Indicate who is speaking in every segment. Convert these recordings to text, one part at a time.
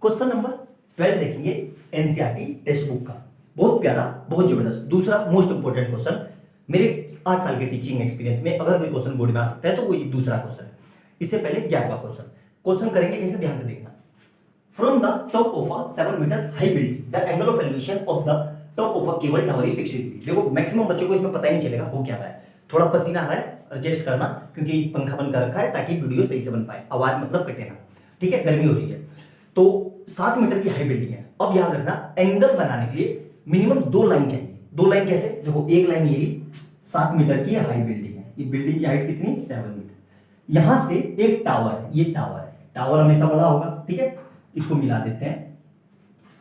Speaker 1: Question number 12 देखेंगे NCERT text book का, बहुत प्यारा, बहुत जबरदस्त। दूसरा मोस्ट इंपोर्टेंट क्वेश्चन मेरे 8 साल के टीचिंग एक्सपीरियंस में अगर कोई क्वेश्चन बोर्ड में आ सकता है तो वो ये दूसरा क्वेश्चन है। इससे पहले 11वां क्वेश्चन करेंगे कैसे, ध्यान से देखना। From the top of a 7 metre high building the angle of elevation of the top of a cable tower is 60 degree. देखो मैक्सिमम बच्चों को इसमें पता ही नहीं चलेगा हो क्या रहा है, थोड़ा पसीना आ रहा है, एडजस्ट करना क्योंकि पंखा बंद कर रखा है ताकि वीडियो सही से बन पाए, आवाज मतलब कटे ना, ठीक है, गर्मी हो रही है। तो 7 मीटर की हाई बिल्डिंग है। अब याद रखना एंगल बनाने के लिए मिनिमम 2 लाइन चाहिए। 2 लाइन कैसे, देखो एक लाइन ये 7 मीटर की हाई बिल्डिंग है, ये बिल्डिंग की हाइट कितनी 7 मीटर। यहां से एक टावर है, ये टावर है, टावर हमेशा बड़ा होगा, ठीक है, इसको मिला देते हैं।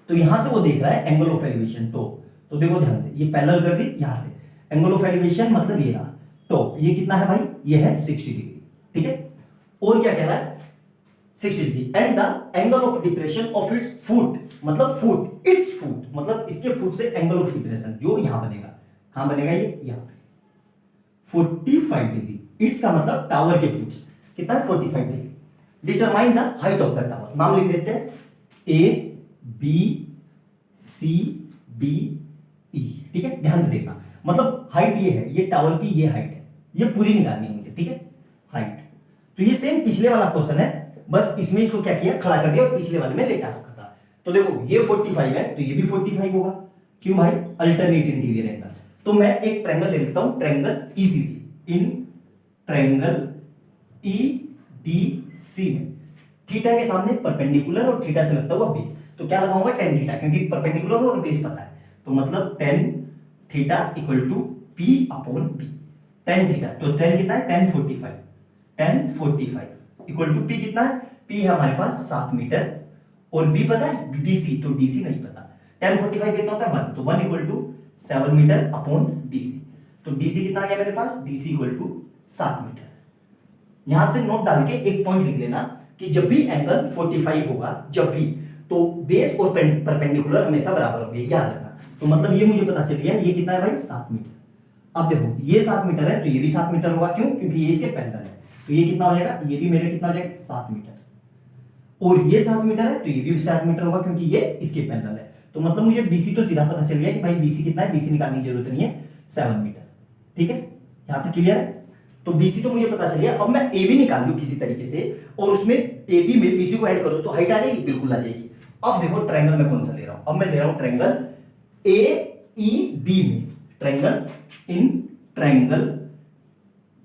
Speaker 1: तो यहां से वो देख रहा है एंगल ऑफ एलिवेशन तो देखो ध्यान से, ये पैरेलल कर दी, यहां से एंगल ऑफ एलिवेशन मतलब ये रहा टॉप, ये कितना है भाई, ये है 60 डिग्री, ठीक है। और क्या कह रहा है 60 degree and the angle of depression of its foot, मतलब फुट, इट्स फुट मतलब इसके फुट से एंगल ऑफ डिप्रेशन जो यहां बनेगा, कहां बनेगा, ये यहां पे 45 डिग्री। इट्स का मतलब टावर के फुट्स कितना है 45 degree. Determine the height of the tower, नाम लिख देते हैं A B C D E, ठीक है, ध्यान से देखना, मतलब हाइट ये है, ये टावर की ये हाइट है, ये पूरी निकालनी है मुझे, ठीक है, हाइट। तो ये सेम पिछले वाला क्वेश्चन है, बस इसमें इसको क्या किया, खड़ा कर दिया और पिछले वाले में लेटा रखा था। तो देखो ये 45 है तो ये भी 45 होगा, क्यों भाई, अल्टरनेट इंटीरियर एंगल। तो मैं एक ट्रायंगल ले लेता हूं, triangle ECD, in triangle EDC में थीटा के सामने परपेंडिकुलर और थीटा से लगता हुआ बेस, तो क्या लगाऊंगा tan थीटा, क्योंकि परपेंडिकुलर और बेस पता है, तो मतलब tan theta equal to p upon b, tan theta, तो tan कितना है tan 45 इक्वल टू p कितना है, p है हमारे पास 7 मीटर और b पता है dc, तो dc नहीं पता, tan 45 कितना होता है 1, तो 1 equal to 7 metre upon dc, तो dc कितना आ गया मेरे पास, dc इक्वल टू 7 मीटर। यहां से नोट डाल के एक पॉइंट लिख लेना कि जब भी एंगल 45 होगा, जब भी, तो बेस और परपेंडिकुलर हमेशा बराबर होंगे, याद रखना। तो मतलब ये मुझे पता चल गया, ये कितना है भाई 7 मीटर। अब देखो ये 7 मीटर है तो ये भी 7 मीटर होगा, क्यों, क्योंकि ये इसके पैरेलल है, तो ये कितना हो जाएगा, ये भी मेरे कितना हो जाएगा 7 मीटर, और ये 7 मीटर है तो ये भी 7 मीटर होगा क्योंकि ये इसके पैरेलल है। तो मतलब मुझे BC तो सीधा पता चल गया कि भाई BC कितना है, BC निकालने की जरूरत नहीं है, 7 मीटर, ठीक है, यहां तक क्लियर है। तो BC तो मुझे पता चल गया, अब मैं AB निकाल दूं किसी तरीके से और उसमें AB में BC को ऐड करो तो हाइट आ जाएगी, बिल्कुल आ जाएगी। अब देखो ट्रायंगल में कौन सा ले रहा हूं, अब मैं ले रहा हूं ट्रायंगल AEB में, ट्रायंगल इन ट्रायंगल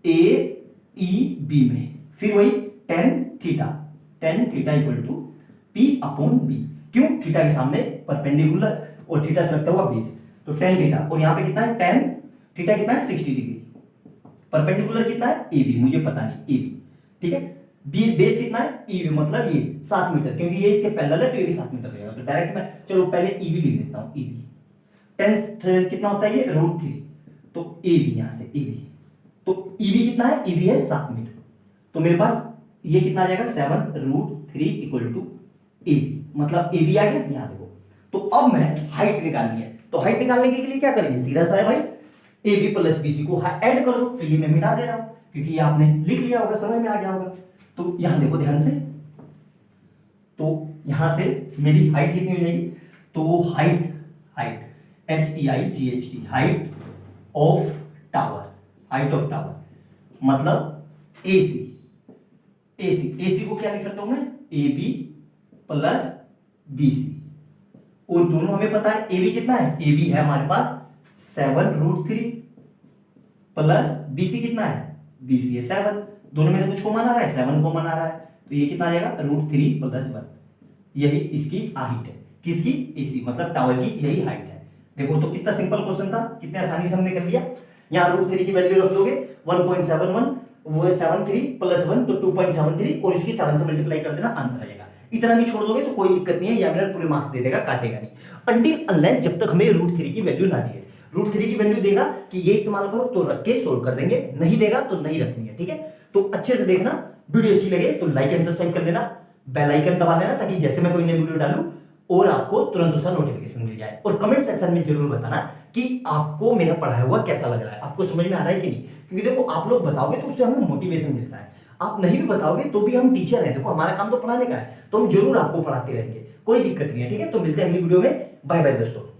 Speaker 1: AEB में, फिर वही tan theta equal to P upon B, क्यों, थीटा के सामने परपेंडिकुलर और थीटा से लगता हुआ बेस, तो tan थीटा, और यहां पे कितना है tan थीटा कितना है 60 डिग्री, परपेंडिकुलर कितना है AB, मुझे पता नहीं AB, ठीक है, बेस कितना है EB, मतलब ये 7 मीटर, क्योंकि ये इसके पैरेलल है तो ये भी 7 मीटर रहेगा। तो डायरेक्ट मैं चलो पहले EB लिख देता हूं, EB 10 कितना होता है ये √3, तो AB यहां से EB, तो EB कितना है, EB है 7 मीटर, तो मेरे पास ये कितना आ जाएगा 7√3 इक्वल टू AB, मतलब AB आ गया यहां देखो। तो अब मैं हाइट निकालनी है, तो हाइट निकालने के लिए क्या करेंगे, सीधा सा है भाई, AB प्लस BC को ऐड कर दो, तो ये मैं मिटा दे रहा हूं क्योंकि ये आपने लिख लिया होगा, समझ में आ गया होगा। तो यहां देखो ध्यान से, तो यहां से मेरी हाइट कितनी हो जाएगी, तो height HEIGHT, height of tower मतलब AC को क्या लिख सकता हूं मैं, AB प्लस BC, और दोनों हमें पता है AB कितना है, AB है हमारे पास 7√3 प्लस BC कितना है, BC है 7, दोनों में से कुछ कॉमन आ रहा है, 7 कॉमन आ रहा है, तो ये कितना आ जाएगा √3 प्लस 1, यही इसकी हाइट है, किसकी, AC मतलब टावर की यही हाइट है। देखो तो कितना सिंपल क्वेश्चन था, कितने आसानी से हमने कर लिया। यहाँ √3 की वैल्यू रख दोगे 1.71, वो 73 प्लस 1 तो 2.73, और इसकी 7 से मल्टीप्लाई कर देना, आंसर आ जाएगा। इतना भी छोड़ दोगे तो कोई दिक्कत नहीं है, एग्जामिनर पूरे मार्क्स दे देगा, काटेगा नहीं, अनटिल अनलेस जब तक हमें √3 की वैल्यू ना दिए। √3 की वैल्यू देगा कि ये इस्तेमाल करो तो रख के सोल्व कर देंगे, नहीं देगा तो नहीं रखनी है, ठीक है। तो अच्छे से देखना, वीडियो अच्छी लगे तो लाइक एंड सब्सक्राइब कर देना, बेल आइकन दबा लेना ताकि जैसे मैं कोई नई वीडियो डालूं और आपको तुरंत उसका नोटिफिकेशन मिल जाए। और कमेंट सेक्शन में जरूर बताना कि आपको मेरा पढ़ाया हुआ कैसा लग रहा है, आपको समझ में आ रहा है कि नहीं, क्योंकि देखो आप लोग बताओगे तो उससे हमें मोटिवेशन मिलता है। आप नहीं भी बताओगे तो भी हम टीचर हैं, देखो हमारा काम तो पढ़ाने का है, तो हम जरूर आपको पढ़ाते रहेंगे, कोई दिक्कत नहीं है। ठीक है, तो मिलते हैं अगली वीडियो में। बाय बाय दोस्तों।